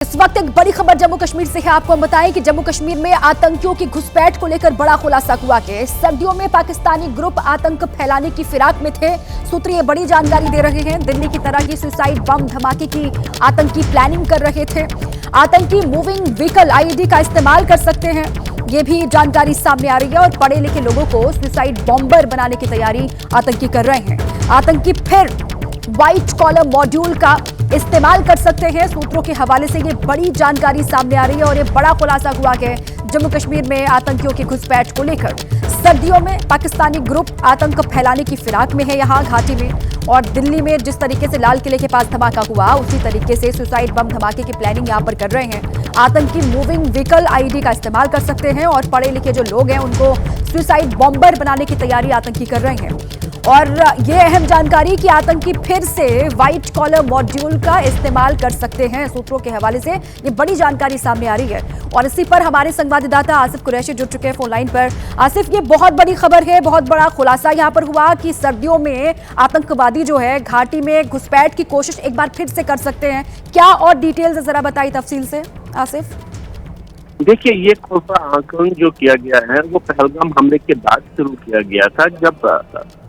इस वक्त एक बड़ी खबर जम्मू कश्मीर से है। आपको हम बताएं कि जम्मू कश्मीर में आतंकियों की घुसपैठ को लेकर बड़ा खुलासा हुआ कि सर्दियों में पाकिस्तानी ग्रुप आतंक फैलाने की फिराक में थे। सूत्र ये बड़ी जानकारी दे रहे हैं। दिल्ली की तरह ही सुसाइड बम धमाके की आतंकी प्लानिंग कर रहे थे। आतंकी मूविंग व्हीकल आईईडी का इस्तेमाल कर सकते हैं, ये भी जानकारी सामने आ रही है। और पढ़े लिखे लोगों को सुसाइड बॉम्बर बनाने की तैयारी आतंकी कर रहे हैं। आतंकी फिर व्हाइट कॉलर मॉड्यूल का इस्तेमाल कर सकते हैं। सूत्रों के हवाले से ये बड़ी जानकारी सामने आ रही है और ये बड़ा खुलासा हुआ है जम्मू कश्मीर में आतंकियों की घुसपैठ को लेकर। सर्दियों में पाकिस्तानी ग्रुप आतंक फैलाने की फिराक में है यहाँ घाटी में। और दिल्ली में जिस तरीके से लाल किले के पास धमाका हुआ, उसी तरीके से सुसाइड बम धमाके की प्लानिंग यहाँ पर कर रहे हैं। आतंकी मूविंग व्हीकल आईडी का इस्तेमाल कर सकते हैं और पढ़े लिखे जो लोग हैं उनको सुसाइड बॉम्बर बनाने की तैयारी आतंकी कर रहे हैं। और ये अहम जानकारी कि आतंकी फिर से व्हाइट कॉलर मॉड्यूल का इस्तेमाल कर सकते हैं। सूत्रों के हवाले से ये बड़ी जानकारी सामने आ रही है और इसी पर हमारे संवाददाता आसिफ कुरैशी जुड़ चुके हैं फोन लाइन पर। आसिफ, ये बहुत बड़ी खबर है, बहुत बड़ा खुलासा यहाँ पर हुआ कि सर्दियों में आतंकवादी जो है घाटी में घुसपैठ की कोशिश एक बार फिर से कर सकते हैं। क्या और डिटेल्स जरा बताइए तफसील से आसिफ। देखिए, ये खुफिया आंकलन जो किया गया है वो पहलगाम हमले के बाद शुरू किया गया था।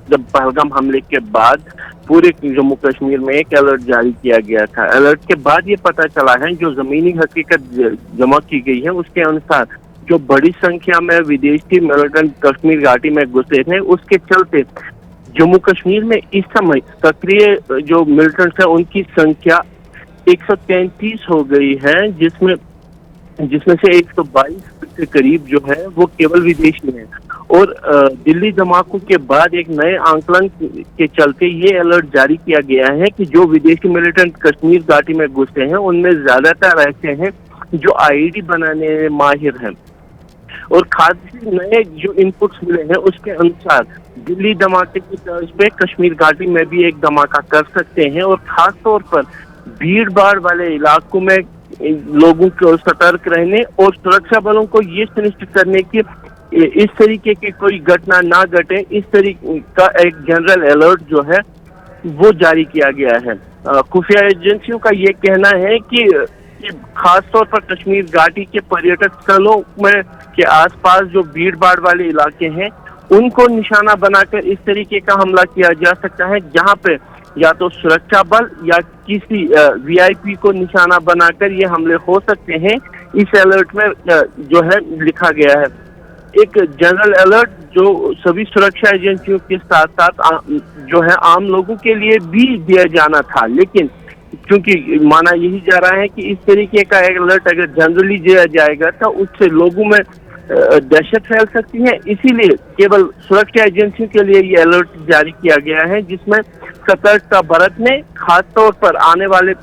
जब पहलगाम हमले के बाद पूरे जम्मू कश्मीर में एक अलर्ट जारी किया गया था। अलर्ट के बाद ये पता चला है, जो जमीनी हकीकत जमा की गई है उसके अनुसार जो बड़ी संख्या में विदेशी मिलिटेंट कश्मीर घाटी में घुसे थे, उसके चलते जम्मू कश्मीर में इस समय सक्रिय जो मिलिटेंट्स है उनकी संख्या 133 हो गई है, जिसमें से 122 के करीब जो है वो केवल विदेशी हैं। और दिल्ली धमाकों के बाद एक नए आंकलन के चलते ये अलर्ट जारी किया गया है कि जो विदेशी मिलिटेंट कश्मीर घाटी में घुसे हैं उनमें ज्यादातर ऐसे हैं जो आईईडी बनाने में माहिर हैं। और खासकर नए जो इनपुट्स मिले हैं उसके अनुसार दिल्ली धमाके की तर्ज पे कश्मीर घाटी में भी एक धमाका कर सकते हैं। और खास तौर पर भीड़ भाड़ वाले इलाकों में लोगों को सतर्क रहने और सुरक्षा बलों को ये सुनिश्चित करने की इस तरीके की कोई घटना ना घटे, इस तरीके का एक जनरल अलर्ट जो है वो जारी किया गया है। खुफिया एजेंसियों का ये कहना है कि खास तौर पर कश्मीर घाटी के पर्यटक स्थलों में के आसपास जो भीड़ भाड़ वाले इलाके हैं उनको निशाना बनाकर इस तरीके का हमला किया जा सकता है, जहां पे या तो सुरक्षा बल या किसी वीआईपी को निशाना बनाकर ये हमले हो सकते हैं। इस अलर्ट में जो है लिखा गया है एक जनरल अलर्ट जो सभी सुरक्षा एजेंसियों के साथ साथ जो है आम लोगों के लिए भी दिया जाना था, लेकिन क्योंकि माना यही जा रहा है कि इस तरीके का एक अलर्ट अगर जनरली दिया जाएगा तो उससे लोगों में दहशत फैल सकती है, इसीलिए केवल सुरक्षा एजेंसियों के लिए ये अलर्ट जारी किया गया है, जिसमें सतर्कता बरतने, खास तौर पर आने वाले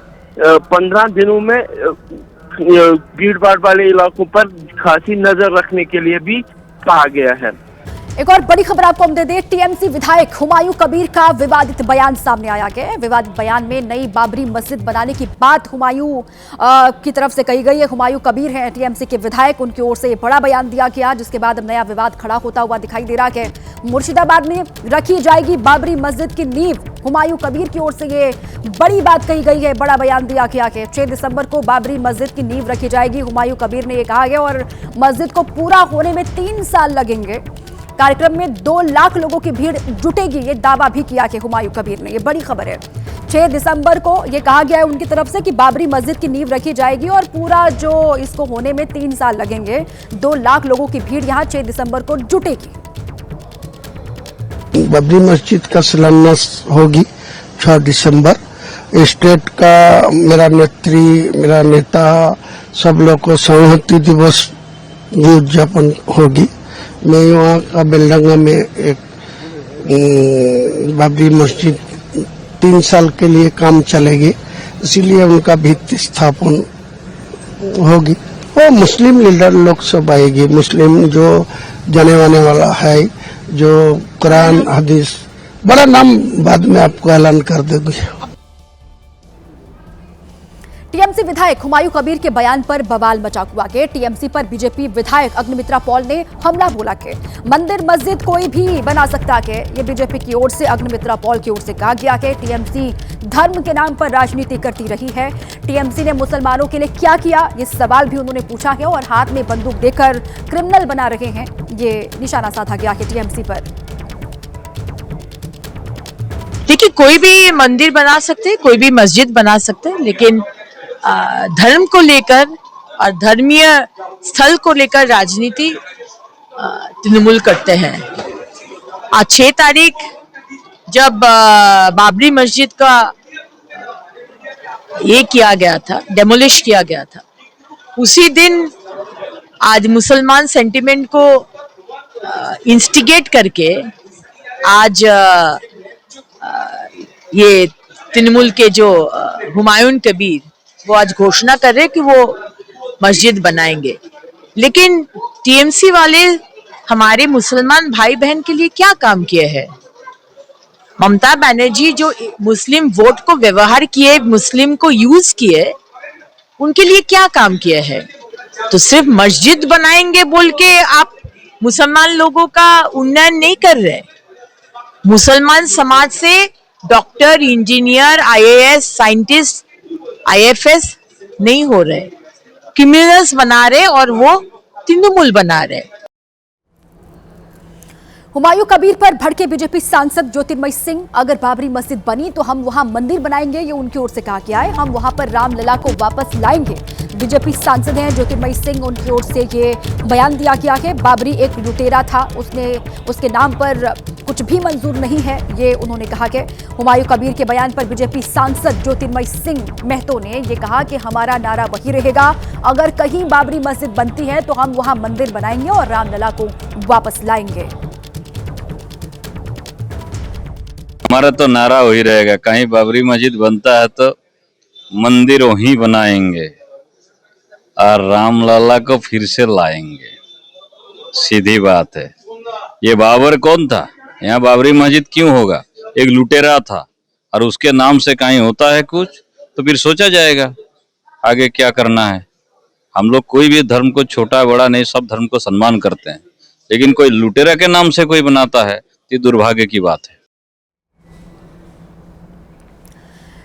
15 दिनों में भीड़ भाड़ वाले इलाकों पर खासी नजर रखने के लिए भी कहा गया है। एक और बड़ी खबर आपको हम दे दें, टीएमसी विधायक हुमायूं कबीर का विवादित बयान सामने आया है। विवादित बयान में नई बाबरी मस्जिद बनाने की बात हुमायूं की तरफ से कही गई है। हुमायूं कबीर हैं टीएमसी के विधायक, उनकी ओर से ये बड़ा बयान दिया गया, जिसके बाद अब नया विवाद खड़ा होता हुआ दिखाई दे रहा है। मुर्शिदाबाद में रखी जाएगी बाबरी मस्जिद की नींव, हुमायूं कबीर की ओर से ये बड़ी बात कही गई है, बड़ा बयान दिया गया है। 6 दिसंबर को बाबरी मस्जिद की नींव रखी जाएगी, हुमायूं कबीर ने ये कहा है। और मस्जिद को पूरा होने में 3 साल लगेंगे। कार्यक्रम में 2 लाख लोगों की भीड़ जुटेगी, ये दावा भी किया कि हुमायूं कबीर ने। ये बड़ी खबर है। 6 दिसंबर को ये कहा गया है उनकी तरफ से कि बाबरी मस्जिद की नींव रखी जाएगी और पूरा जो इसको होने में 3 साल लगेंगे। 2 लाख लोगों की भीड़ यहाँ 6 दिसंबर को जुटेगी। बाबरी मस्जिद का शिलान्यास होगी 6 दिसंबर। स्टेट का मेरा नेता सब लोग को संहति दिवस उद्यापन होगी। मैं वहाँ का बेलडंगा में एक बाबरी मस्जिद 3 साल के लिए काम चलेगी, इसीलिए उनका भित्ति स्थापन होगी। और मुस्लिम लीडर लोग सब आएगी, मुस्लिम जो जाने वाने वाला है, जो कुरान हदीस, बड़ा नाम बाद में आपको ऐलान कर देंगे। टीएमसी विधायक हुमायूं कबीर के बयान पर बवाल मचा हुआ के टीएमसी पर बीजेपी विधायक अग्निमित्रा पॉल ने हमला बोला के मंदिर मस्जिद कोई भी बना सकता के ये बीजेपी की ओर से अग्निमित्रा पॉल की ओर से कहा गया कि टीएमसी धर्म के नाम पर राजनीति करती रही है। टीएमसी ने मुसलमानों के लिए क्या किया, ये सवाल भी उन्होंने पूछा है और हाथ में बंदूक देकर क्रिमिनल बना रहे हैं, ये निशाना साधा गया है टीएमसी पर। देखिए, कोई भी मंदिर बना सकते हैं, कोई भी मस्जिद बना सकते हैं, लेकिन धर्म को लेकर और धर्मीय स्थल को लेकर राजनीति तृणमूल करते हैं। आज 6 तारीख जब बाबरी मस्जिद का ये किया गया था, डेमोलिश किया गया था, उसी दिन आज मुसलमान सेंटिमेंट को इंस्टिगेट करके आज ये तृणमूल के जो हुमायूं कबीर वो आज घोषणा कर रहे कि वो मस्जिद बनाएंगे। लेकिन टीएमसी वाले हमारे मुसलमान भाई बहन के लिए क्या काम किए हैं? ममता बनर्जी जो मुस्लिम वोट को व्यवहार किए, मुस्लिम को यूज किए, उनके लिए क्या काम किए हैं? तो सिर्फ मस्जिद बनाएंगे बोल के आप मुसलमान लोगों का उन्नयन नहीं कर रहे। मुसलमान समाज से doctor, engineer, IAS, scientist, IFS नहीं हो रहे, क्रिमिनल्स बना रहे और वो तृणमूल बना रहे। हुमायूं कबीर पर भड़के बीजेपी सांसद ज्योतिर्मय सिंह, अगर बाबरी मस्जिद बनी तो हम वहां मंदिर बनाएंगे, ये उनकी ओर से कहा गया है। हम वहां पर रामलला को वापस लाएंगे, बीजेपी सांसद हैं ज्योतिर्मय सिंह, उनकी ओर से ये बयान दिया गया है। बाबरी एक लुटेरा था, उसके नाम पर कुछ भी मंजूर नहीं है, ये उन्होंने कहा कि हुमायूं कबीर के बयान पर बीजेपी सांसद ज्योतिर्मय सिंह महतो ने ये कहा कि हमारा नारा वही रहेगा, अगर कहीं बाबरी मस्जिद बनती है तो हम वहां मंदिर बनाएंगे और रामलला को वापस लाएंगे। हमारा तो नारा वही रहेगा, कहीं बाबरी मस्जिद बनता है तो मंदिर वहीं बनाएंगे और रामलला को फिर से लाएंगे। सीधी बात है। ये बाबर कौन था? यहाँ बाबरी मस्जिद क्यों होगा? एक लुटेरा था और उसके नाम से कहीं होता है कुछ तो फिर सोचा जाएगा आगे क्या करना है। हम लोग कोई भी धर्म को छोटा बड़ा नहीं, सब धर्म को सम्मान करते हैं, लेकिन कोई लुटेरा के नाम से कोई बनाता है ये दुर्भाग्य की बात है।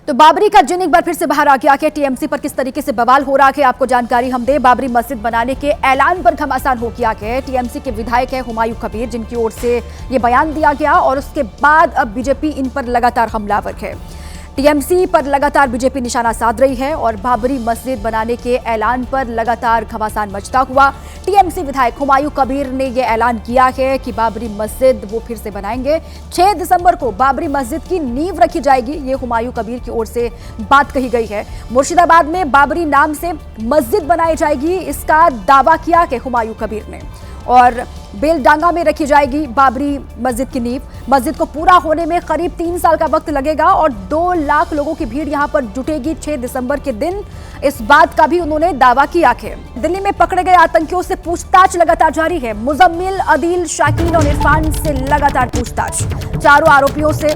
तो बाबरी का जिन एक बार फिर से बाहर आ गया कि टीएमसी पर किस तरीके से बवाल हो रहा है, आपको जानकारी हम दे। बाबरी मस्जिद बनाने के ऐलान पर घमासान हो गया कि टीएमसी के विधायक है हुमायूं कबीर, जिनकी ओर से ये बयान दिया गया और उसके बाद अब बीजेपी इन पर लगातार हमलावर है। टीएमसी पर लगातार बीजेपी निशाना साध रही है और बाबरी मस्जिद बनाने के ऐलान पर लगातार घमासान मचता हुआ टीएमसी विधायक हुमायूं कबीर ने यह ऐलान किया है कि बाबरी मस्जिद वो फिर से बनाएंगे। 6 दिसंबर को बाबरी मस्जिद की नींव रखी जाएगी, ये हुमायूं कबीर की ओर से बात कही गई है। मुर्शिदाबाद में बाबरी नाम से मस्जिद बनाई जाएगी, इसका दावा किया कि हुमायूं कबीर ने, और बेलडांगा में रखी जाएगी बाबरी मस्जिद की नींव। मस्जिद को पूरा होने में करीब 3 साल का वक्त लगेगा और 2 लाख लोगों की भीड़ यहां पर जुटेगी 6 दिसंबर के दिन। इस बात का भी उन्होंने दावा किया है। दिल्ली में पकड़े गए आतंकियों से पूछताछ लगातार जारी है। मुजम्मिल, अदील, शाकीन और इरफान से लगातार पूछताछ। चारों आरोपियों से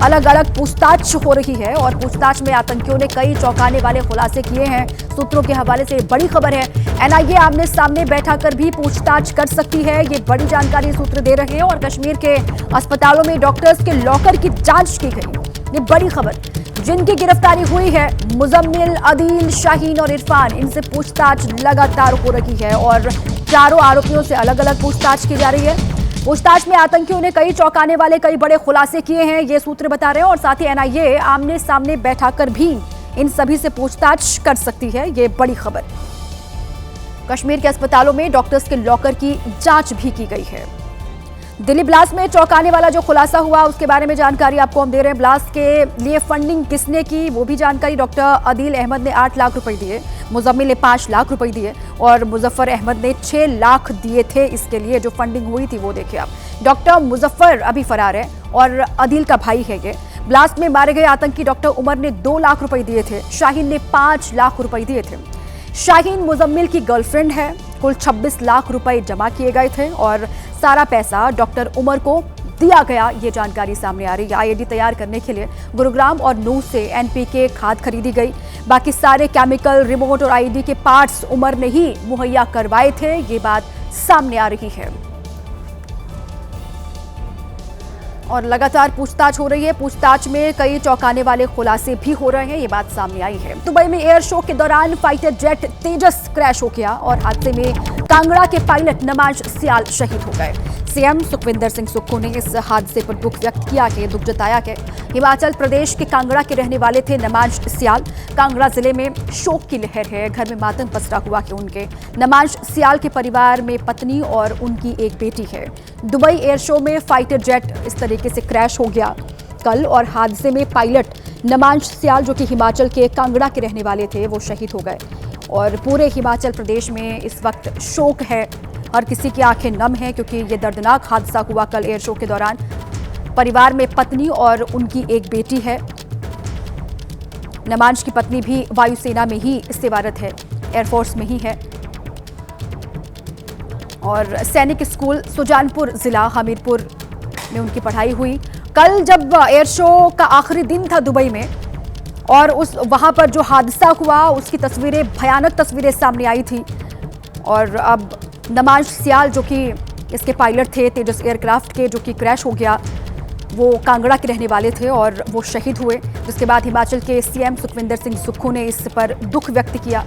अलग अलग पूछताछ हो रही है और पूछताछ में आतंकियों ने कई चौंकाने वाले खुलासे किए हैं। सूत्रों के हवाले से बड़ी खबर है, एनआईए आमने सामने बैठाकर भी पूछताछ कर सकती है, ये बड़ी जानकारी सूत्र दे रहे हैं। और कश्मीर के अस्पतालों में डॉक्टर्स के लॉकर की जांच की गई, ये बड़ी खबर। जिनकी गिरफ्तारी हुई है मुजम्मिल, अदील, शाहीन और इरफान, इनसे पूछताछ लगातार हो रही है और चारों आरोपियों से अलग अलग पूछताछ की जा रही है। पूछताछ में आतंकियों ने कई चौंकाने वाले कई बड़े खुलासे किए हैं, ये सूत्र बता रहे हैं। और साथ ही एनआईए आमने सामने बैठाकर भी इन सभी से पूछताछ कर सकती है, ये बड़ी खबर। कश्मीर के अस्पतालों में डॉक्टर्स के लॉकर की जांच भी की गई है। दिल्ली ब्लास्ट में चौंकाने वाला जो खुलासा हुआ उसके बारे में जानकारी आपको हम दे रहे हैं। ब्लास्ट के लिए फंडिंग किसने की वो भी जानकारी। डॉक्टर अदील अहमद ने 8 लाख रुपए दिए, मुजम्मिल ने 5 लाख रुपए दिए और मुजफ्फर अहमद ने 6 लाख दिए थे। इसके लिए जो फंडिंग हुई थी वो देखिए आप। डॉक्टर मुजफ्फर अभी फरार है और अदील का भाई है ये। ब्लास्ट में मारे गए आतंकी डॉक्टर उमर ने 2 लाख रुपए दिए थे, शाहीन ने 5 लाख रुपए दिए थे। शाहीन मुजम्मिल की गर्लफ्रेंड है। कुल 26 लाख रुपए जमा किए गए थे और सारा पैसा डॉक्टर उमर को दिया गया, ये जानकारी सामने आ रही है। आईईडी तैयार करने के लिए गुरुग्राम और नूंह से एनपीके खाद खरीदी गई। बाकी सारे केमिकल, रिमोट और आईईडी के पार्ट्स उमर ने ही मुहैया करवाए थे, ये बात सामने आ रही है। और लगातार पूछताछ हो रही है। पूछताछ में कई चौंकाने वाले खुलासे भी हो रहे हैं, ये बात सामने आई है। दुबई में एयर शो के दौरान फाइटर जेट तेजस क्रैश हो गया और हादसे में कांगड़ा के पायलट नमाज सियाल शहीद हो गए। सीएम सुखविंदर सिंह सुक्खू ने इस हादसे पर दुख व्यक्त किया कि दुख जताया कि हिमाचल प्रदेश के कांगड़ा के रहने वाले थे नमाज सियाल। कांगड़ा जिले में शोक की लहर है। घर में मातम पसरा हुआ कि उनके नमाज सियाल के परिवार में पत्नी और उनकी एक बेटी है। दुबई एयर शो में फाइटर जेट इस तरीके से क्रैश हो गया कल और हादसे में पायलट नमाज सियाल, जो कि हिमाचल के कांगड़ा के रहने वाले थे, वो शहीद हो गए। और पूरे हिमाचल प्रदेश में इस वक्त शोक है। हर किसी की आंखें नम हैं क्योंकि ये दर्दनाक हादसा हुआ कल एयर शो के दौरान। परिवार में पत्नी और उनकी एक बेटी है। नमाज की पत्नी भी वायुसेना में ही सेवारत है, एयरफोर्स में ही है। और सैनिक स्कूल सुजानपुर जिला हमीरपुर में उनकी पढ़ाई हुई। कल जब एयर शो का आखिरी दिन था दुबई में और वहां पर जो हादसा हुआ उसकी तस्वीरें, भयानक तस्वीरें सामने आई थी। और अब नमाज सियाल, जो कि इसके पायलट थे तेजस एयरक्राफ्ट के, जो कि क्रैश हो गया, वो कांगड़ा के रहने वाले थे और वो शहीद हुए। जिसके बाद हिमाचल के सीएम सुखविंदर सिंह सुक्खू ने इस पर दुख व्यक्त किया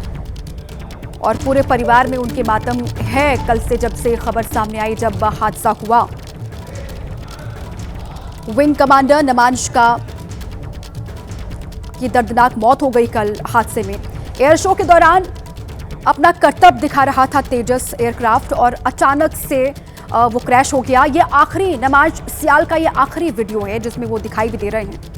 और पूरे परिवार में उनके मातम है कल से, जब से खबर सामने आई, जब हादसा हुआ। विंग कमांडर नमाज की दर्दनाक मौत हो गई कल हादसे में। एयर शो के दौरान अपना करतब दिखा रहा था तेजस एयरक्राफ्ट और अचानक से वो क्रैश हो गया। ये आखिरी, नमाज सियाल का ये आखिरी वीडियो है जिसमें वो दिखाई भी दे रहे हैं।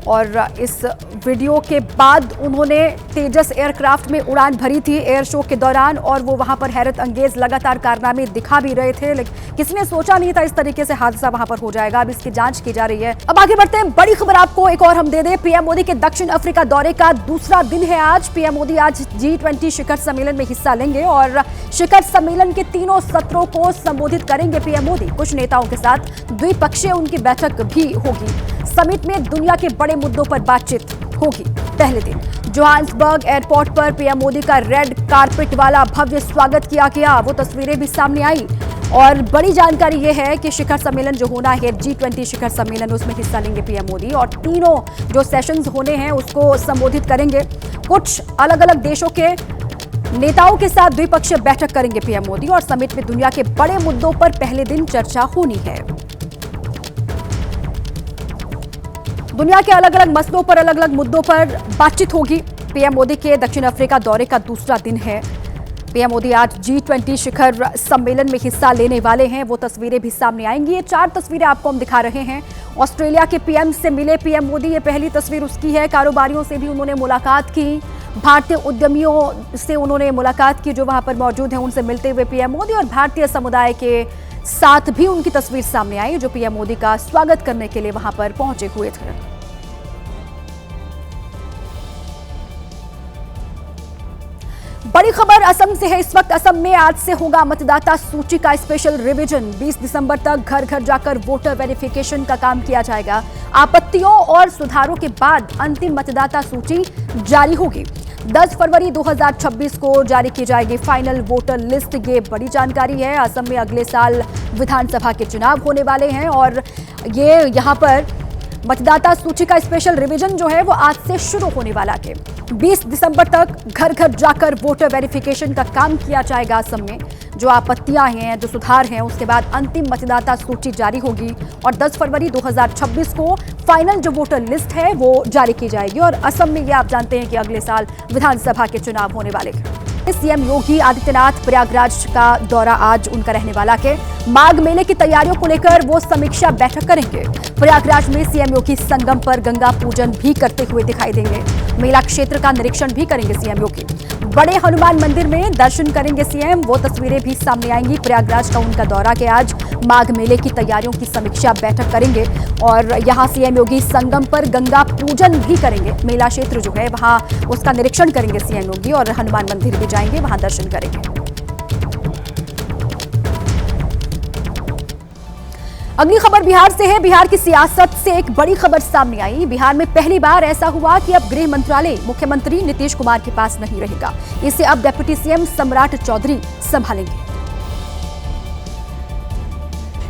और इस वीडियो के बाद उन्होंने तेजस एयरक्राफ्ट में उड़ान भरी थी एयर शो के दौरान और वो वहां पर हैरत अंगेज लगातार कारनामे दिखा भी रहे थे, लेकिन किसी ने सोचा नहीं था इस तरीके से हादसा वहां पर हो जाएगा। अब इसकी जांच की जा रही है। अब आगे बढ़ते हैं। बड़ी खबर आपको एक और हम दे दें। पीएम मोदी के दक्षिण अफ्रीका दौरे का दूसरा दिन है आज। पीएम मोदी आज G20 शिखर सम्मेलन में हिस्सा लेंगे और शिखर सम्मेलन के तीनों सत्रों को संबोधित करेंगे पीएम मोदी। कुछ नेताओं के साथ द्विपक्षीय उनकी बैठक भी होगी। समिट में दुनिया के बड़े मुद्दों पर बातचीत होगी। पहले दिन जोहान्सबर्ग एयरपोर्ट पर पीएम मोदी का रेड कारपेट वाला भव्य स्वागत किया गया, वो तस्वीरें भी सामने आई। और बड़ी जानकारी यह है कि शिखर सम्मेलन जो होना है G20 शिखर सम्मेलन, उसमें हिस्सा लेंगे पीएम मोदी और तीनों जो सेशंस होने हैं उसको संबोधित करेंगे। कुछ अलग अलग देशों के नेताओं के साथ द्विपक्षीय बैठक करेंगे पीएम मोदी और समिट में दुनिया के बड़े मुद्दों पर पहले दिन चर्चा होनी है। दुनिया के अलग अलग मसलों पर, अलग अलग मुद्दों पर बातचीत होगी। पीएम मोदी के दक्षिण अफ्रीका दौरे का दूसरा दिन है। पीएम मोदी आज G20 शिखर सम्मेलन में हिस्सा लेने वाले हैं, वो तस्वीरें भी सामने आएंगी। ये 4 तस्वीरें आपको हम दिखा रहे हैं। ऑस्ट्रेलिया के पीएम से मिले पीएम मोदी, ये पहली तस्वीर उसकी है। कारोबारियों से भी उन्होंने मुलाकात की, भारतीय उद्यमियों से उन्होंने मुलाकात की जो वहां पर मौजूद हैं, उनसे मिलते हुए पीएम मोदी और भारतीय समुदाय के साथ भी उनकी तस्वीर सामने आई जो पीएम मोदी का स्वागत करने के लिए वहां पर पहुंचे हुए थे। बड़ी खबर असम से है। इस वक्त असम में आज से होगा मतदाता सूची का स्पेशल रिवीजन। 20 दिसंबर तक घर घर जाकर वोटर वेरिफिकेशन का काम किया जाएगा। आपत्तियों और सुधारों के बाद अंतिम मतदाता सूची जारी होगी। 10 फरवरी 2026 को जारी की जाएगी फाइनल वोटर लिस्ट। ये बड़ी जानकारी है। असम में अगले साल विधानसभा के चुनाव होने वाले हैं और ये यहाँ पर मतदाता सूची का स्पेशल रिवीजन जो है वो आज से शुरू होने वाला है। 20 दिसंबर तक घर घर जाकर वोटर वेरिफिकेशन का काम किया जाएगा असम में। जो आपत्तियां हैं, जो सुधार हैं, उसके बाद अंतिम मतदाता सूची जारी होगी और 10 फरवरी 2026 को फाइनल जो वोटर लिस्ट है वो जारी की जाएगी। और असम में ये आप जानते हैं कि अगले साल विधानसभा के चुनाव होने वाले हैं। सीएम योगी आदित्यनाथ प्रयागराज का दौरा आज उनका रहने वाला है। माघ मेले की तैयारियों को लेकर वो समीक्षा बैठक करेंगे। प्रयागराज में सीएम योगी संगम पर गंगा पूजन भी करते हुए दिखाई देंगे। मेला क्षेत्र का निरीक्षण भी करेंगे सीएम योगी। बड़े हनुमान मंदिर में दर्शन करेंगे सीएम, वो तस्वीरें भी सामने आएंगी। प्रयागराज का उनका दौरा के आज माघ मेले की तैयारियों की समीक्षा बैठक करेंगे और यहां सीएम योगी संगम पर गंगा पूजन भी करेंगे। मेला क्षेत्र जो है वहां उसका निरीक्षण करेंगे सीएम योगी और हनुमान मंदिर भी जाएंगे, वहां दर्शन करेंगे। अगली खबर बिहार से है। बिहार की सियासत से एक बड़ी खबर सामने आई। बिहार में पहली बार ऐसा हुआ कि अब गृह मंत्रालय मुख्यमंत्री नीतीश कुमार के पास नहीं रहेगा। इसे अब डिप्टी सीएम सम्राट चौधरी संभालेंगे।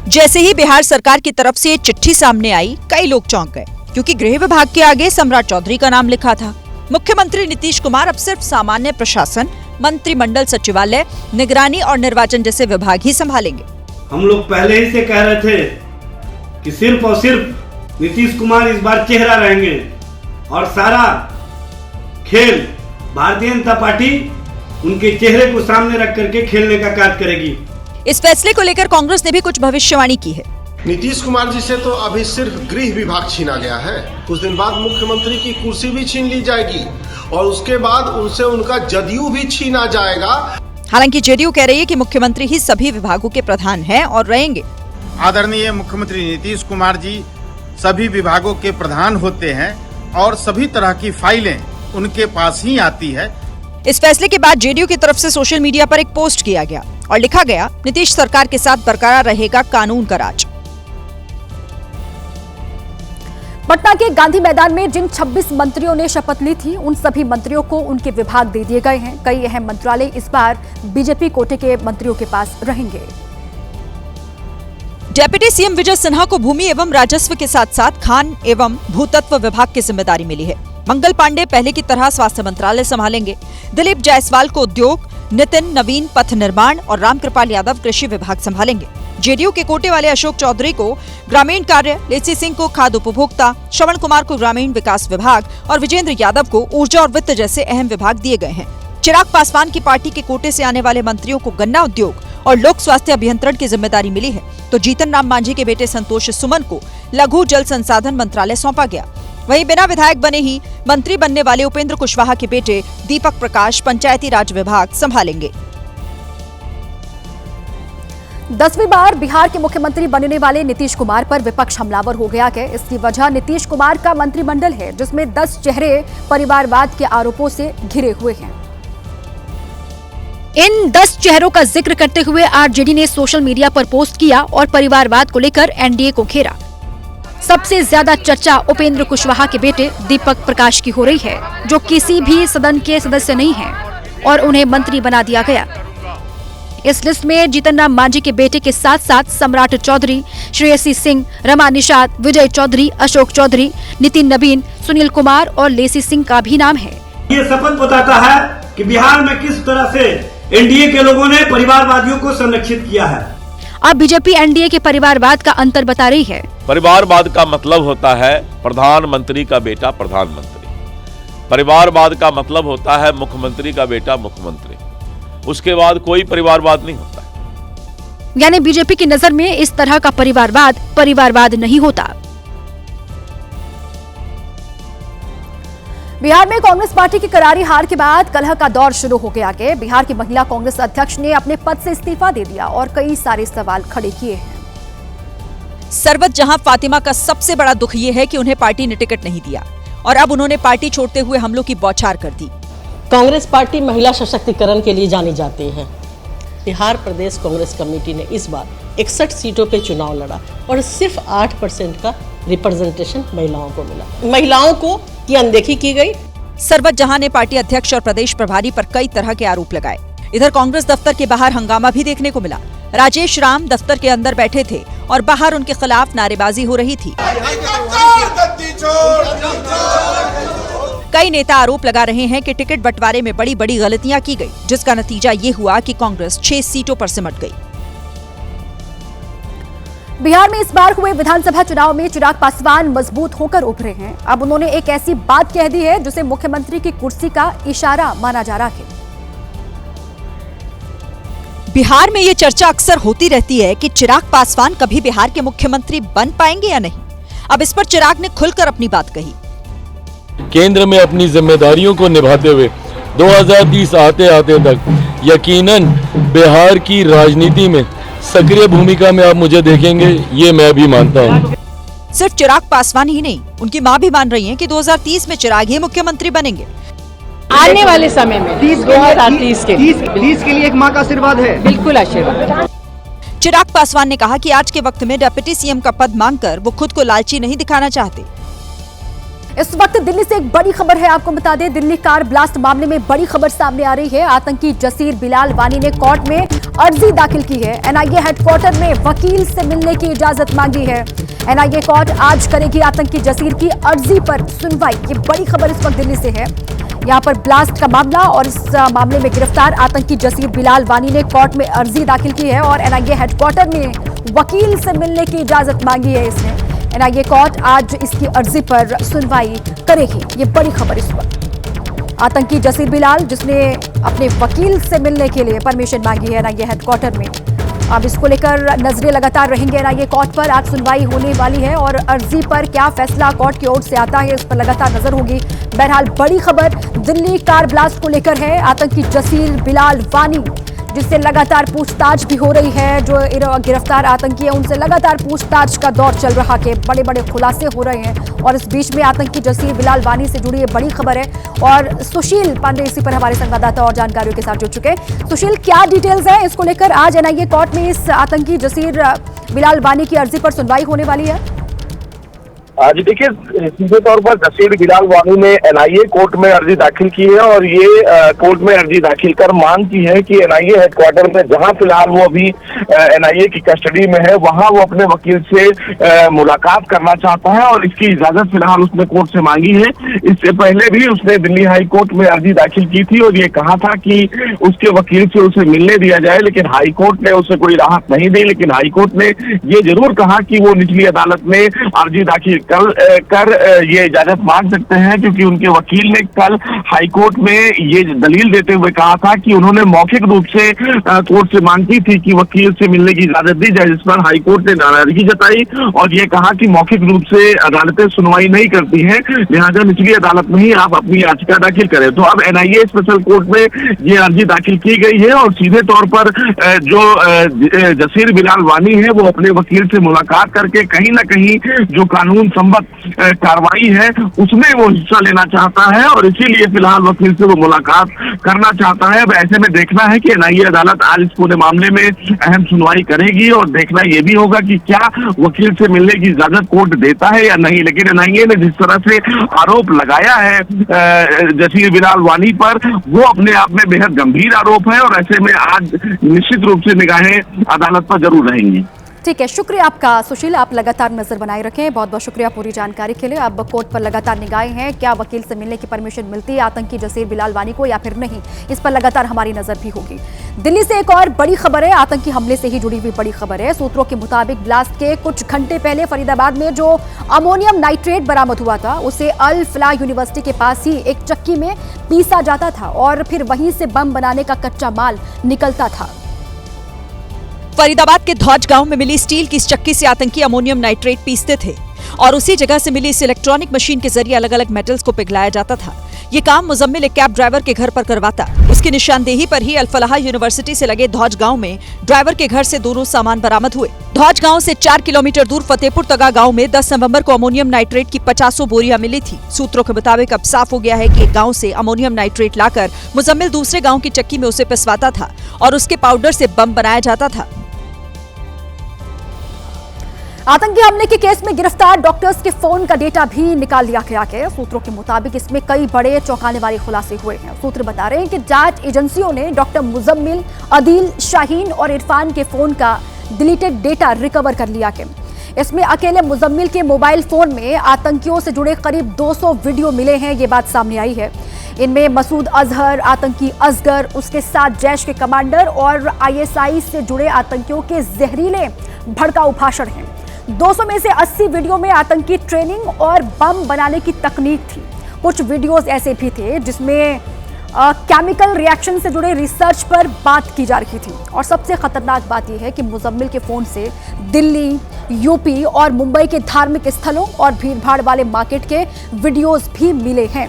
जैसे ही बिहार सरकार की तरफ से चिट्ठी सामने आई, कई लोग चौंक गए, क्योंकि गृह विभाग के आगे सम्राट चौधरी का नाम लिखा था। मुख्यमंत्री नीतीश कुमार अब सिर्फ सामान्य प्रशासन, मंत्रिमंडल, सचिवालय, निगरानी और निर्वाचन जैसे विभाग ही संभालेंगे। हम लोग पहले ही से कह रहे थे कि सिर्फ और सिर्फ नीतीश कुमार इस बार चेहरा रहेंगे और सारा खेल भारतीय जनता पार्टी उनके चेहरे को सामने रख करके खेलने का कार्य करेगी। इस फैसले को लेकर कांग्रेस ने भी कुछ भविष्यवाणी की है। नीतीश कुमार जी से तो अभी सिर्फ गृह विभाग छीना गया है, कुछ दिन बाद मुख्यमंत्री की कुर्सी भी छीन ली जाएगी और उसके बाद उनसे उनका जदयू भी छीना जाएगा। हालांकि जेडीयू कह रही है कि मुख्यमंत्री ही सभी विभागों के प्रधान हैं और रहेंगे। आदरणीय मुख्यमंत्री नीतीश कुमार जी सभी विभागों के प्रधान होते हैं और सभी तरह की फाइलें उनके पास ही आती है। इस फैसले के बाद जेडीयू की तरफ से सोशल मीडिया पर एक पोस्ट किया गया और लिखा गया, नीतीश सरकार के साथ बरकरार रहेगा कानून का राज। पटना के गांधी मैदान में जिन 26 मंत्रियों ने शपथ ली थी, उन सभी मंत्रियों को उनके विभाग दे दिए गए हैं। कई अहम मंत्रालय इस बार बीजेपी कोटे के मंत्रियों के पास रहेंगे। डिप्टी सीएम विजय सिन्हा को भूमि एवं राजस्व के साथ साथ खान एवं भूतत्व विभाग की जिम्मेदारी मिली है। मंगल पांडे पहले की तरह स्वास्थ्य मंत्रालय संभालेंगे। दिलीप जायसवाल को उद्योग, नितिन नवीन पथ निर्माण और रामकृपाल यादव कृषि विभाग संभालेंगे। जेडीयू के कोटे वाले अशोक चौधरी को ग्रामीण कार्य, लेसी सिंह को खाद्य उपभोक्ता, श्रवण कुमार को ग्रामीण विकास विभाग और विजेंद्र यादव को ऊर्जा और वित्त जैसे अहम विभाग दिए गए हैं। चिराग पासवान की पार्टी के कोटे से आने वाले मंत्रियों को गन्ना उद्योग और लोक स्वास्थ्य अभियंत्रण की जिम्मेदारी मिली है, तो जीतन राम मांझी के बेटे संतोष सुमन को लघु जल संसाधन मंत्रालय सौंपा गया। वहीं बिना विधायक बने ही मंत्री बनने वाले उपेंद्र कुशवाहा के बेटे दीपक प्रकाश पंचायती राज विभाग संभालेंगे। 10वीं बार बिहार के मुख्यमंत्री बनने वाले नीतीश कुमार पर विपक्ष हमलावर हो गया है। इसकी वजह नीतीश कुमार का मंत्रिमंडल है, जिसमें 10 चेहरे परिवारवाद के आरोपों से घिरे हुए हैं। इन 10 चेहरों का जिक्र करते हुए आरजेडी ने सोशल मीडिया पर पोस्ट किया और परिवारवाद को लेकर एनडीए को घेरा। सबसे ज्यादा चर्चा उपेंद्र कुशवाहा के बेटे दीपक प्रकाश की हो रही है, जो किसी भी सदन के सदस्य नहीं हैं और उन्हें मंत्री बना दिया गया। इस लिस्ट में जीतन राम मांझी के बेटे के साथ साथ सम्राट चौधरी, श्रेयसी सिंह, रमा निषाद, विजय चौधरी, अशोक चौधरी, नितिन नवीन, सुनील कुमार और लेसी सिंह का भी नाम है। ये शपथ बताता है कि बिहार में किस तरह से एनडीए के लोगों ने परिवारवादियों को संरक्षित किया है। अब बीजेपी एनडीए के परिवारवाद का अंतर बता रही है। परिवारवाद का मतलब होता है प्रधानमंत्री का बेटा प्रधानमंत्री। परिवारवाद का मतलब होता है मुख्यमंत्री का बेटा मुख्यमंत्री। उसके बाद कोई परिवारवाद नहीं होता। यानी बीजेपी की नजर में इस तरह का परिवारवाद नहीं होता। बिहार में कांग्रेस पार्टी की करारी हार के बाद कलह का दौर शुरू हो गया है। बिहार की महिला कांग्रेस अध्यक्ष ने अपने पद से इस्तीफा दे दिया और कई सारे सवाल खड़े किए हैं। सरबत जहां फातिमा का सबसे बड़ा दुख ये है कि उन्हें पार्टी ने टिकट नहीं दिया और अब उन्होंने पार्टी छोड़ते हुए हमलों की बौछार कर दी। कांग्रेस पार्टी महिला सशक्तिकरण के लिए जानी जाती है। बिहार प्रदेश कांग्रेस कमेटी ने इस बार 61 सीटों पे चुनाव लड़ा और सिर्फ 8% का रिप्रेजेंटेशन महिलाओं को मिला। महिलाओं को की अनदेखी की गई। सरबत जहां ने पार्टी अध्यक्ष और प्रदेश प्रभारी पर कई तरह के आरोप लगाए। इधर कांग्रेस दफ्तर के बाहर हंगामा भी देखने को मिला। राजेश राम दफ्तर के अंदर बैठे थे और बाहर उनके खिलाफ नारेबाजी हो रही थी। कई नेता आरोप लगा रहे हैं कि टिकट बंटवारे में बड़ी बड़ी गलतियां की गई, जिसका नतीजा ये हुआ कि कांग्रेस 6 सीटों पर सिमट गई। बिहार में इस बार हुए विधानसभा चुनाव में चिराग पासवान मजबूत होकर उभरे हैं। अब उन्होंने एक ऐसी बात कह दी है जिसे मुख्यमंत्री की कुर्सी का इशारा माना जा रहा है। बिहार में ये चर्चा अक्सर होती रहती है कि चिराग पासवान कभी बिहार के मुख्यमंत्री बन पाएंगे या नहीं। अब इस पर चिराग ने खुलकर अपनी बात कही। केंद्र में अपनी जिम्मेदारियों को निभाते हुए 2030 आते आते तक यकीनन बिहार की राजनीति में सक्रिय भूमिका में आप मुझे देखेंगे, ये मैं भी मानता हूँ। सिर्फ चिराग पासवान ही नहीं, उनकी मां भी मान रही हैं कि 2030 में चिराग ही मुख्यमंत्री बनेंगे। आने वाले समय में 2030 के लिए एक मां का आशीर्वाद है। बिल्कुल आशीर्वाद। चिराग पासवान ने कहा कि आज के वक्त में डिप्टी सीएम का पद मांगकर वो खुद को लालची नहीं दिखाना चाहते। इस वक्त दिल्ली से एक बड़ी खबर है, आपको बता दें, दिल्ली कार ब्लास्ट मामले में बड़ी खबर सामने आ रही है। आतंकी जसीर बिलाल वानी ने कोर्ट में अर्जी दाखिल की है। एनआईए हेडक्वार्टर में वकील से मिलने की इजाजत मांगी है। एनआईए कोर्ट आज करेगी आतंकी जसीर की अर्जी पर सुनवाई। ये बड़ी खबर इस वक्त दिल्ली से है। यहाँ पर ब्लास्ट का मामला और इस मामले में गिरफ्तार आतंकी जसीर बिलाल वानी ने कोर्ट में अर्जी दाखिल की है और एनआईए हेडक्वार्टर में वकील से मिलने की इजाजत मांगी है इसने। एनआईए कोर्ट आज इसकी अर्जी पर सुनवाई करेगी। ये बड़ी खबर इस वक्त। आतंकी जसीर बिलाल जिसने अपने वकील से मिलने के लिए परमिशन मांगी है एनआईए हेडक्वार्टर में। अब इसको लेकर नजरें लगातार रहेंगे एनआईए कोर्ट पर। आज सुनवाई होने वाली है और अर्जी पर क्या फैसला कोर्ट की ओर से आता है इस पर लगातार नजर होगी। बहरहाल बड़ी खबर दिल्ली कार ब्लास्ट को लेकर है। आतंकी जसीर बिलाल वानी जिससे लगातार पूछताछ भी हो रही है, जो गिरफ्तार आतंकी है उनसे लगातार पूछताछ का दौर चल रहा है, बड़े बड़े खुलासे हो रहे हैं और इस बीच में आतंकी जसीर बिलाल वानी से जुड़ी ये बड़ी खबर है। और सुशील पांडे इसी पर हमारे संवाददाता और जानकारियों के साथ जुड़ चुके हैं। सुशील, क्या डिटेल्स है इसको लेकर? आज एनआईए कोर्ट में इस आतंकी जसीर बिलाल वानी की अर्जी पर सुनवाई होने वाली है। आज देखिए, सीधे तौर पर जसीर बिलाल वानी ने एनआईए कोर्ट में अर्जी दाखिल की है और ये कोर्ट में अर्जी दाखिल कर मांग की है कि एनआईए हेडक्वार्टर में जहां फिलहाल वो अभी एनआईए की कस्टडी में है वहां वो अपने वकील से मुलाकात करना चाहता है और इसकी इजाजत फिलहाल उसने कोर्ट से मांगी है। इससे पहले भी उसने दिल्ली हाई कोर्ट में अर्जी दाखिल की थी और ये कहा था कि उसके वकील से उसे मिलने दिया जाए, लेकिन हाई कोर्ट ने उसे कोई राहत नहीं दी। लेकिन हाई कोर्ट ने ये जरूर कहा कि वो निचली अदालत में अर्जी दाखिल कर ये इजाजत मांग सकते हैं, क्योंकि उनके वकील ने कल हाईकोर्ट में ये दलील देते हुए कहा था कि उन्होंने मौखिक रूप से कोर्ट से मांग की थी कि वकील से मिलने की इजाजत दी जाए, जिस पर हाईकोर्ट ने नाराजगी जताई और ये कहा कि मौखिक रूप से अदालतें सुनवाई नहीं करती हैं, लिहाजा निचली अदालत में ही आप अपनी याचिका दाखिल करें। तो अब एनआईए स्पेशल कोर्ट में ये अर्जी दाखिल की गई है और सीधे तौर पर जो जसीर बिलाल वानी है वो अपने वकील से मुलाकात करके कहीं ना कहीं जो कानून संबद्ध कार्रवाई है उसमें वो हिस्सा लेना चाहता है और इसीलिए फिलहाल वकील से वो मुलाकात करना चाहता है। अब ऐसे में देखना है कि एनआईए अदालत आज इस पूरे मामले में अहम सुनवाई करेगी और देखना ये भी होगा कि क्या वकील से मिलने की इजाजत कोर्ट देता है या नहीं। लेकिन एनआईए ने जिस तरह से आरोप लगाया है जसीर बिलाल वानी पर, वो अपने आप में बेहद गंभीर आरोप है और ऐसे में आज निश्चित रूप से निगाहें अदालत पर जरूर रहेंगी। ठीक है, शुक्रिया आपका सुशील, आप लगातार नजर बनाए रखें। बहुत बहुत शुक्रिया पूरी जानकारी के लिए। अब कोर्ट पर लगातार निगाहें हैं, क्या वकील से मिलने की परमिशन मिलती है आतंकी जसीर बिलाल वानी को या फिर नहीं, इस पर लगातार हमारी नजर भी होगी। दिल्ली से एक और बड़ी खबर है, आतंकी हमले से ही जुड़ी हुई बड़ी खबर है। सूत्रों के मुताबिक ब्लास्ट के कुछ घंटे पहले फरीदाबाद में जो अमोनियम नाइट्रेट बरामद हुआ था उसे अल फलाह यूनिवर्सिटी के पास ही एक चक्की में पीसा जाता था और फिर वहीं से बम बनाने का कच्चा माल निकलता था। फरीदाबाद के धौज गांव में मिली स्टील की इस चक्की से आतंकी अमोनियम नाइट्रेट पीसते थे और उसी जगह से मिली इस इलेक्ट्रॉनिक मशीन के जरिए अलग अलग मेटल्स को पिघलाया जाता था। ये काम मुजम्मिल एक कैब ड्राइवर के घर पर करवाता। उसकी निशानदेही पर ही अल फलाह यूनिवर्सिटी से लगे धौज गांव में ड्राइवर के घर से दोनों सामान बरामद हुए। धौज गांव से 4 किलोमीटर दूर फतेहपुर तगा गांव में 10 नवंबर को अमोनियम नाइट्रेट की 50 बोरियां मिली थी। सूत्रों के मुताबिक अब साफ हो गया है कि एक गांव से अमोनियम नाइट्रेट लाकर मुजम्मिल दूसरे गांव की चक्की में उसे पिसवाता था और उसके पाउडर से बम बनाया जाता था। आतंकी हमले के केस में गिरफ्तार डॉक्टर्स के फोन का डेटा भी निकाल लिया गया है। सूत्रों के मुताबिक इसमें कई बड़े चौंकाने वाले खुलासे हुए हैं। सूत्र बता रहे हैं कि जांच एजेंसियों ने डॉक्टर मुजम्मिल, अदील, शाहीन और इरफान के फोन का डिलीटेड डेटा रिकवर कर लिया है। इसमें अकेले मुजम्मिल के मोबाइल फोन में आतंकियों से जुड़े करीब 200 वीडियो मिले हैं, ये बात सामने आई है। इनमें मसूद अजहर, आतंकी असगर, उसके साथ जैश के कमांडर और आईएसआई से जुड़े आतंकियों के जहरीले भड़काऊ भाषण हैं। 200 में से 80 वीडियो में आतंकी ट्रेनिंग और बम बनाने की तकनीक थी। कुछ वीडियोस ऐसे भी थे जिसमें केमिकल रिएक्शन से जुड़े रिसर्च पर बात की जा रही थी। और सबसे खतरनाक बात यह है कि मुजम्मिल के फोन से दिल्ली, यूपी और मुंबई के धार्मिक स्थलों और भीड़भाड़ वाले मार्केट के वीडियोस भी मिले हैं।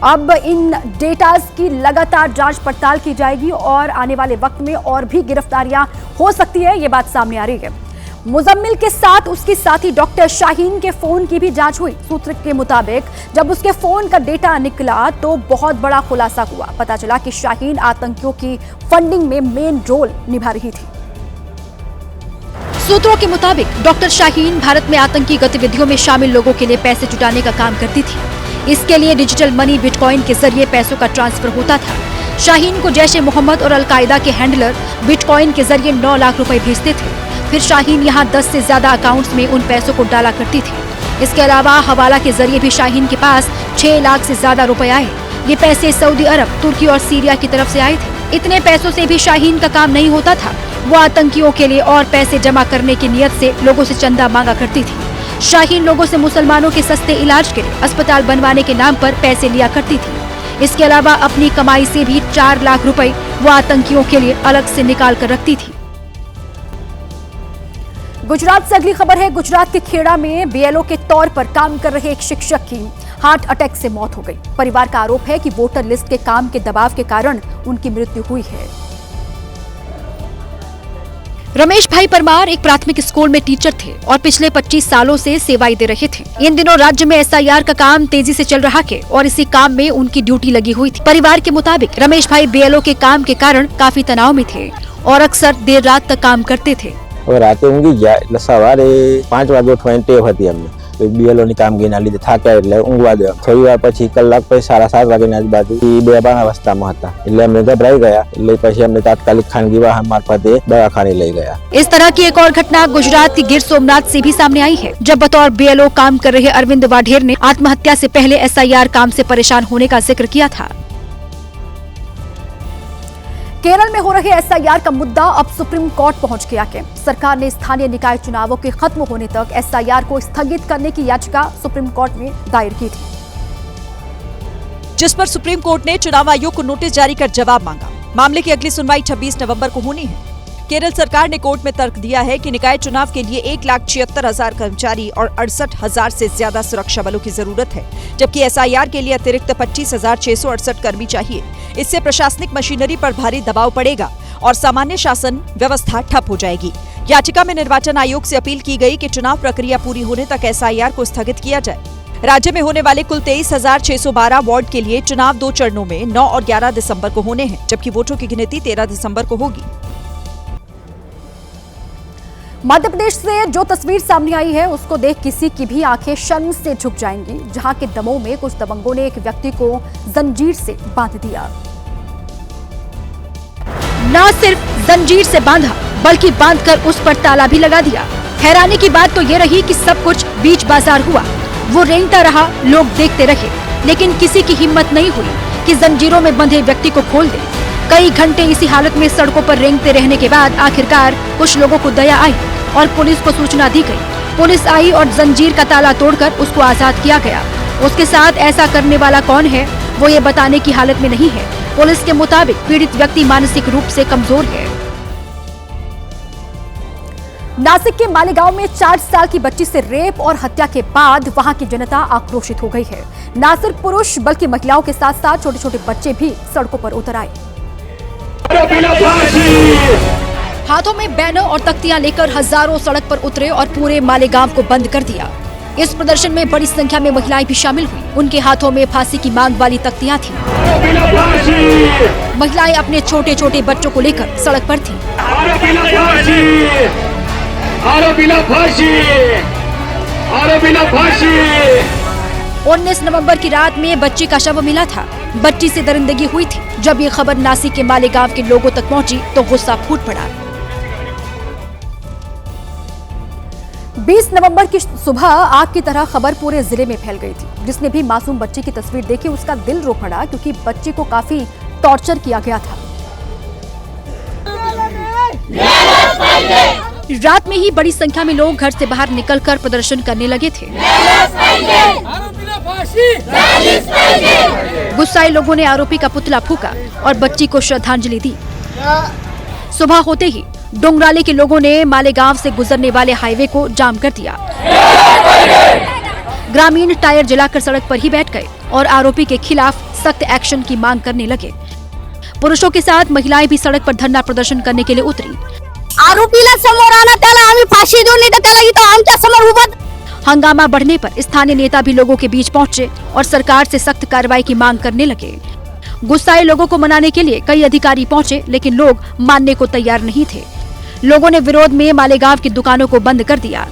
अब इन डेटास की लगातार जांच पड़ताल की जाएगी और आने वाले वक्त में और भी गिरफ्तारियां हो सकती है, ये बात सामने आ रही है। मुजम्मिल के साथ उसकी साथी डॉक्टर शाहीन के फोन की भी जांच हुई। सूत्र के मुताबिक जब उसके फोन का डेटा निकला तो बहुत बड़ा खुलासा हुआ। पता चला कि शाहीन आतंकियों की फंडिंग में मेन रोल निभा रही थी। सूत्रों के मुताबिक डॉक्टर शाहीन भारत में आतंकी गतिविधियों में शामिल लोगों के लिए पैसे जुटाने का काम करती थी। इसके लिए डिजिटल मनी बिटकॉइन के जरिए पैसों का ट्रांसफर होता था। शाहीन को जैश ए मोहम्मद और अलकायदा के हैंडलर बिटकॉइन के जरिए 9 लाख रुपए भेजते थे। फिर शाहीन यहाँ 10 से ज्यादा अकाउंट्स में उन पैसों को डाला करती थी। इसके अलावा हवाला के जरिए भी शाहीन के पास 6 लाख से ज्यादा रुपए आए। ये पैसे सऊदी अरब, तुर्की और सीरिया की तरफ से आए थे। इतने पैसों से भी शाहीन का काम नहीं होता था। वो आतंकियों के लिए और पैसे जमा करने की नियत से लोगों से चंदा मांगा करती थी। शाहीन लोगों से मुसलमानों के सस्ते इलाज के लिए अस्पताल बनवाने के नाम पर पैसे लिया करती थी। इसके अलावा अपनी कमाई से भी 4 लाख रुपए वो आतंकियों के लिए अलग से निकाल कर रखती थी। गुजरात से अगली खबर है। गुजरात के खेड़ा में बीएलओ के तौर पर काम कर रहे एक शिक्षक की हार्ट अटैक से मौत हो गई। परिवार का आरोप है कि वोटर लिस्ट के काम के दबाव के कारण उनकी मृत्यु हुई है। रमेश भाई परमार एक प्राथमिक स्कूल में टीचर थे और पिछले 25 सालों से सेवाएं दे रहे थे। इन दिनों राज्य में एसआईआर का काम तेजी से चल रहा है और इसी काम में उनकी ड्यूटी लगी हुई थी। परिवार के मुताबिक रमेश भाई बीएलओ के काम के कारण काफी तनाव में थे और अक्सर देर रात तक काम करते थे। राते ઊંઘી સવારે 5 વાગે ઉઠવાની ટેવ હતી અમને। બીએલઓ ની કામગીરીના લીધે થાક્યા એટલે ઊંઘવા દેવા। થોડી વાર પછી કલાક પછી 7:30 વાગ્યાની આજુબાજુ બેભાન અવસ્થામાં હતા એટલે અમે ગભરાઈ ગયા એટલે પછી અમને તાત્કાલિક ખાનગી વાહન મારફતે દવાખાને લઈ ગયા। इस तरह की एक और घटना गुजरात के गिर सोमनाथ से भी सामने आई है, जब बतौर बीएलओ काम कर रहे अरविंद वाढेर ने आत्महत्या से पहले एसआईआर काम से परेशान होने का जिक्र किया था। केरल में हो रहे एसआईआर का मुद्दा अब सुप्रीम कोर्ट पहुंच गया है। सरकार ने स्थानीय निकाय चुनावों के खत्म होने तक एसआईआर को स्थगित करने की याचिका सुप्रीम कोर्ट में दायर की थी, जिस पर सुप्रीम कोर्ट ने चुनाव आयोग को नोटिस जारी कर जवाब मांगा। मामले की अगली सुनवाई 26 नवंबर को होनी है। केरल सरकार ने कोर्ट में तर्क दिया है कि निकाय चुनाव के लिए 1,76,000 कर्मचारी और 68,000 से ज्यादा सुरक्षा बलों की जरूरत है, जबकि एसआईआर के लिए अतिरिक्त 25,668 कर्मी चाहिए। इससे प्रशासनिक मशीनरी पर भारी दबाव पड़ेगा और सामान्य शासन व्यवस्था ठप हो जाएगी। याचिका में निर्वाचन आयोग से अपील की गई कि चुनाव प्रक्रिया पूरी होने तक एसआईआर को स्थगित किया जाए। राज्य में होने वाले कुल 23,612 वार्ड के लिए चुनाव 2 चरणों में 9 और 11 दिसंबर को होने हैं, जबकि वोटों की गिनती 13 दिसंबर को होगी। मध्य प्रदेश से जो तस्वीर सामने आई है उसको देख किसी की भी आंखें शर्म से झुक जाएंगी, जहां के दमोह में कुछ दबंगों ने एक व्यक्ति को जंजीर से बांध दिया। न सिर्फ जंजीर से बांधा बल्कि बांधकर उस पर ताला भी लगा दिया। हैरानी की बात तो ये रही कि सब कुछ बीच बाजार हुआ। वो रेंगता रहा, लोग देखते रहे, लेकिन किसी की हिम्मत नहीं हुई कि जंजीरों में बंधे व्यक्ति को खोल दे। कई घंटे इसी हालत में सड़कों पर रेंगते रहने के बाद आखिरकार कुछ लोगों को दया आई और पुलिस को सूचना दी गई। पुलिस आई और जंजीर का ताला तोड़कर उसको आजाद किया गया। उसके साथ ऐसा करने वाला कौन है वो ये बताने की हालत में नहीं है। पुलिस के मुताबिक पीड़ित व्यक्ति मानसिक रूप से कमजोर है। नासिक के मालेगांव में 4 साल की बच्ची से रेप और हत्या के बाद वहां की जनता आक्रोशित हो गई है। न सिर्फ पुरुष बल्कि महिलाओं के साथ साथ छोटे छोटे बच्चे भी सड़कों पर उतर आए। हाथों में बैनर और तख्तियां लेकर हजारों सड़क पर उतरे और पूरे मालेगांव को बंद कर दिया। इस प्रदर्शन में बड़ी संख्या में महिलाएं भी शामिल हुई। उनके हाथों में फांसी की मांग वाली तख्तियां थीं। महिलाएं अपने छोटे छोटे बच्चों को लेकर सड़क पर थीं। 19 नवंबर की रात में बच्ची का शव मिला था। बच्ची से दरिंदगी हुई थी। जब ये खबर नासिक के मालेगांव के लोगों तक पहुंची तो गुस्सा फूट पड़ा। 20 नवंबर की सुबह आग की तरह खबर पूरे जिले में फैल गई थी। जिसने भी मासूम बच्ची की तस्वीर देखी उसका दिल रो पड़ा, क्योंकि बच्ची को काफी टॉर्चर किया गया था। रात में ही बड़ी संख्या में लोग घर से बाहर निकलकर प्रदर्शन करने लगे थे। गुस्साए लोगों ने आरोपी का पुतला फूंका और बच्ची को श्रद्धांजलि दी। सुबह होते ही डोंगराले के लोगों ने मालेगांव से गुजरने वाले हाईवे को जाम कर दिया। ग्रामीण टायर जलाकर सड़क पर ही बैठ गए और आरोपी के खिलाफ सख्त एक्शन की मांग करने लगे। पुरुषों के साथ महिलाएं भी सड़क पर धरना प्रदर्शन करने के लिए उतरी। आरोपीला समोर आणा, त्याला आम्ही फाशी देऊ, नाही तर त्याला इथं आमच्या समोर उभं। हंगामा बढ़ने पर स्थानीय नेता भी लोगों के बीच पहुंचे और सरकार से सख्त कार्रवाई की मांग करने लगे। गुस्साए लोगों को मनाने के लिए कई अधिकारी पहुंचे, लेकिन लोग मानने को तैयार नहीं थे। लोगों ने विरोध में मालेगांव की दुकानों को बंद कर दिया।